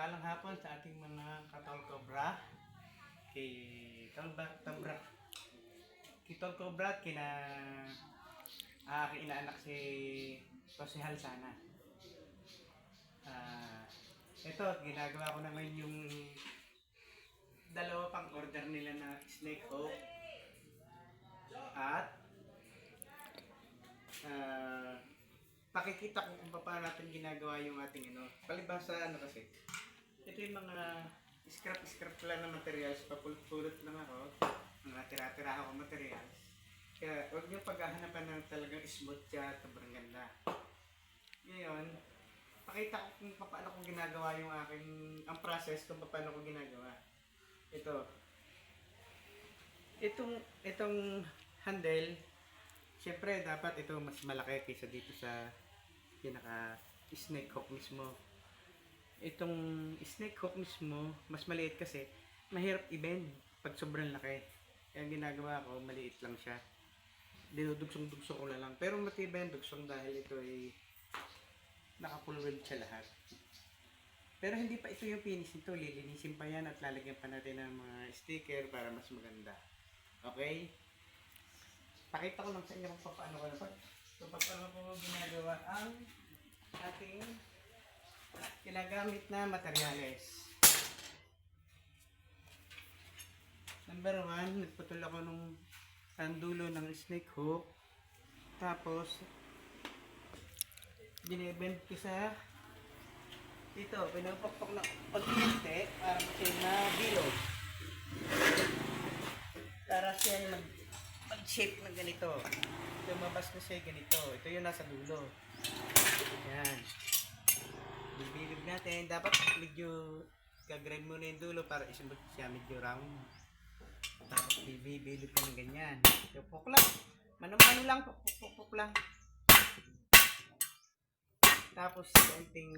Mapagpalang hapon sa ating mga katol Cobra. Kay Kitol Cobra kina aking inaanak si Rosihal sana. Ito, ginagawa ko naman yung dalawa pang order nila na snake hook at pakikita ko kung paano natin ginagawa yung ating palibhasa kasi ito yung mga scrap lang na materials, papulot lang ako mga tira-tira ako materials, kaya huwag nyo paghahanapan ng talagang smooth siya, sobrang ganda. Ngayon, pakita ko kung paano ko ginagawa yung ang process kung paano ko ginagawa itong handle. Siyempre, dapat ito mas malaki kaysa dito sa pinaka snake hook mismo. Itong snake hook mismo, mas maliit kasi mahirap i-bend pag sobrang laki. Kaya ginagawa ko, maliit lang siya. Dinudugsong-dugsong ko na lang. Pero matibay ang dugsong dahil ito ay naka-full weld siya lahat. Pero hindi pa ito yung finish nito. Lilinisin pa yan at lalagyan pa natin ng mga sticker para mas maganda. Okay? Pakita ko lang sa inyo kung paano ko ginagawa ang ating ginagamit na materyales. Number 1, nagputol ako nung dulo ng snake hook. Tapos, binibend ko sa dito, pinapakpak na pag-inte para siya na bilog. Para siya mag-shape na ganito. Lumabas na siya ganito. Ito yung nasa dulo. Yan. Bibilog natin. Dapat medyo gagrind muna yung dulo para isumot siya medyo round. Tapos bibilog ka ng ganyan. Pupuk lang. Mano-mano lang. Pupuk lang. Tapos konting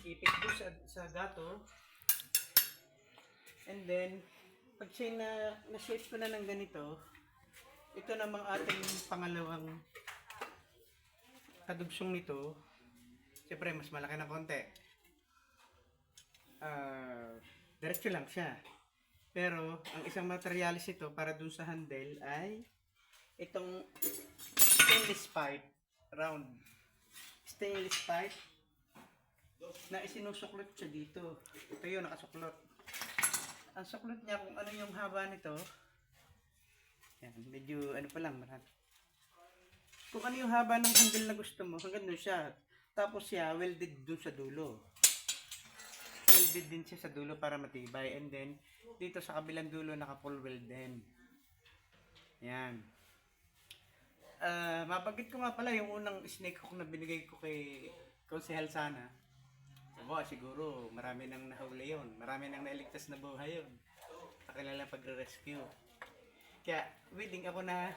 ipit ko sa gato. And then, pag siya na-shape ko na ng ganito, ito namang ating pangalawang kadugsong nito. Siyempre, mas malaki na konti. Diretso lang siya. Pero, ang isang materialis ito para dun sa handle ay itong stainless pipe, round stainless pipe na isinusuklot siya dito. Ito yun, nakasuklot. Ang suklot niya kung ano yung haba nito. Yan, medyo pa lang, marami. Kung ano yung haba ng handle na gusto mo, hanggang doon siya. Tapos siya, welded doon sa dulo. Welded din siya sa dulo para matibay. And then, dito sa kabilang dulo, naka-full weld din. Yan. Mapagit ko nga pala yung unang snake hook na binigay ko kay Konsehal sana. Siguro marami nang nahuli yun. Marami nang nailigtas na buhay yun. Sa kanilang pagre-rescue. Kaya willing ako na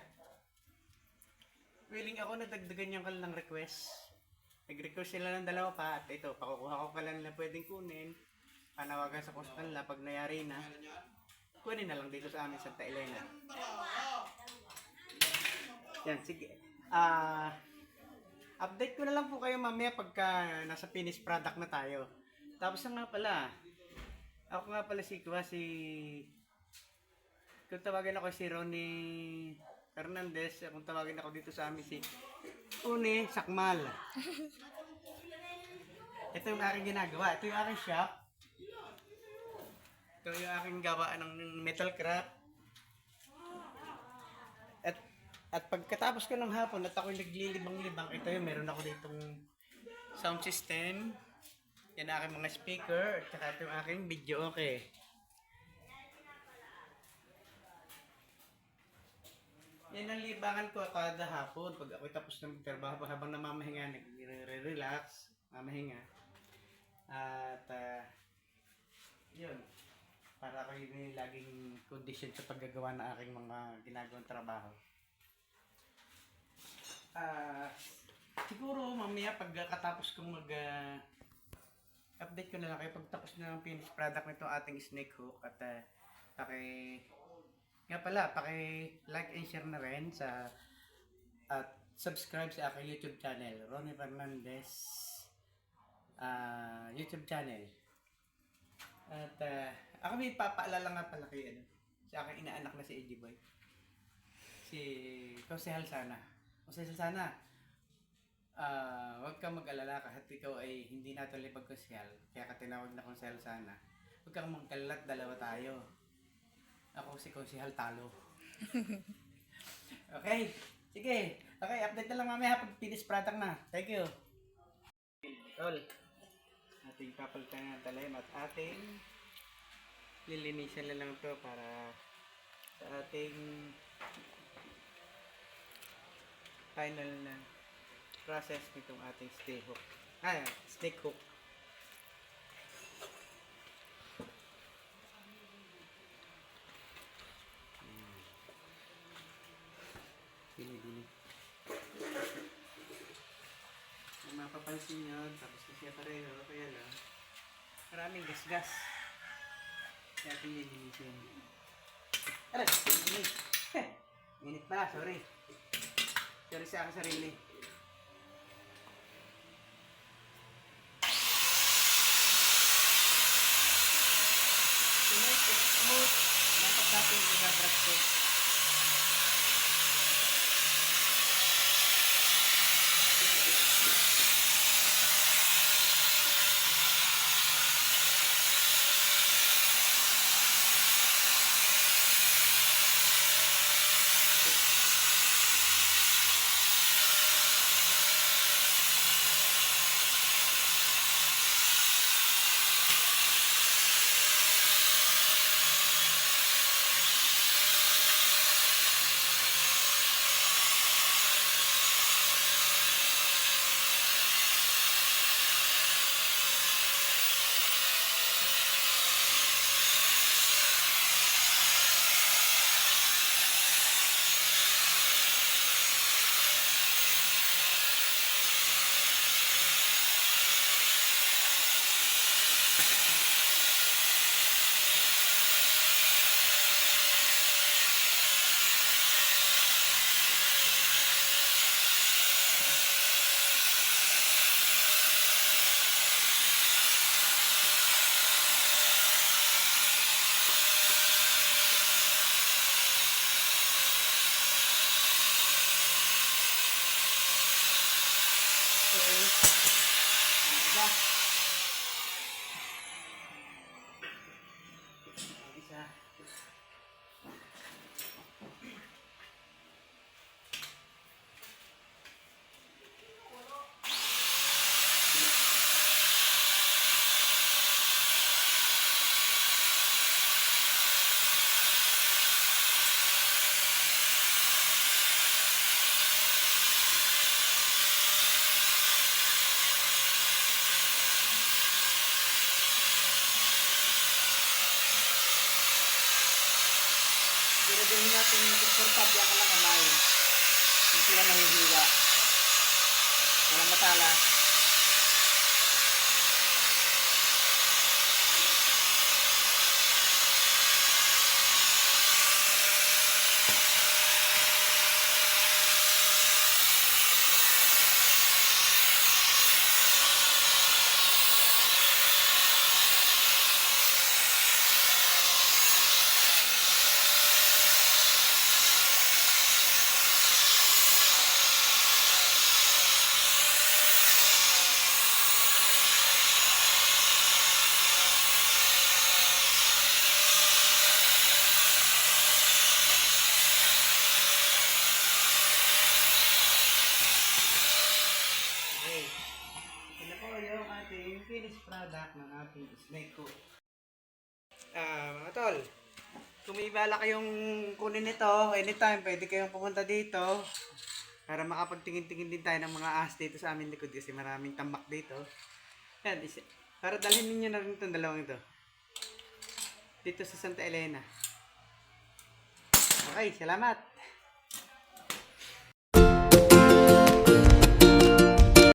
dagdagan yung kanilang request. Nag-request sila ng dalawa pa at ito, pakukuha ko kailan na pwedeng kunin. Panawagan sa kanila pag nayari na. Kunin na lang dito sa amin Santa Elena. Yan, sige. Update ko na lang po kayo mamaya pagka nasa finished product na tayo. Tapos nga pala, ako nga pala kung tawagin ako si Ronnie Fernandez, kung tawagin ako dito sa amin si Une Sakmal. Ito yung aking ginagawa. Ito yung aking shop. Ito yung aking gawa ng metal craft. At pagkatapos ko ng hapon at ako'y naglilibang-libang, ito yung meron ako ditong sound system. Yan ang aking mga speaker at saka ito yung aking video okay. Yan ang libangan ko kada hapon pag ako'y tapos ng trabaho habang namamahinga, nagre-relax, mamahinga. At yun, para ako'y may laging condition sa paggagawa ng aking mga ginagawang trabaho. Siguro mamaya pagkatapos kong update ko na lang kayo pagtapos na ng finished product nito ating snake hook at paki-like and share na rin at subscribe sa aking YouTube channel, Ronnie Fernandez. YouTube channel. At ako may papaalala nga pala kay sa aking inaanak na si AJ Boy. Si Jose Halsana. Jose Halsana, huwag kang mag-alala kahit ikaw ay hindi natuloy pagkusyal. Kaya ka tinawag na Jose Halsana. Huwag kang mag-alala, dalawa tayo. Ako si Jose Haltalo. Okay, sige. Okay, update na lang mamaya pag finish product na. Thank you. Tol, ating papalitan ng talim at ating lilinisan na lang to para sa ating final na process nitong ating snake hook. Dini. Kung mapapansin nyo, tapos na siya pareho, kaya lang maraming gas-gas. Kaya ating lilinisin. Aray! Init! Init pala, sorry. Sorry sa aking sarili. To make it smooth, dapat natin i-brush ko. Siguraduhin natin komportable ang lang kamay. Hindi sila mahihiwa. Walang matalas. Finished product ng ating snake hook. Mga tol, kung may bala kayong kunin ito, anytime pwede kayong pumunta dito para makapagtingin-tingin din tayo ng mga ahas dito sa aming likod kasi maraming tambak dito. Yan, para dalhin ninyo na rin itong dalawang ito dito sa Santa Elena. Okay, salamat!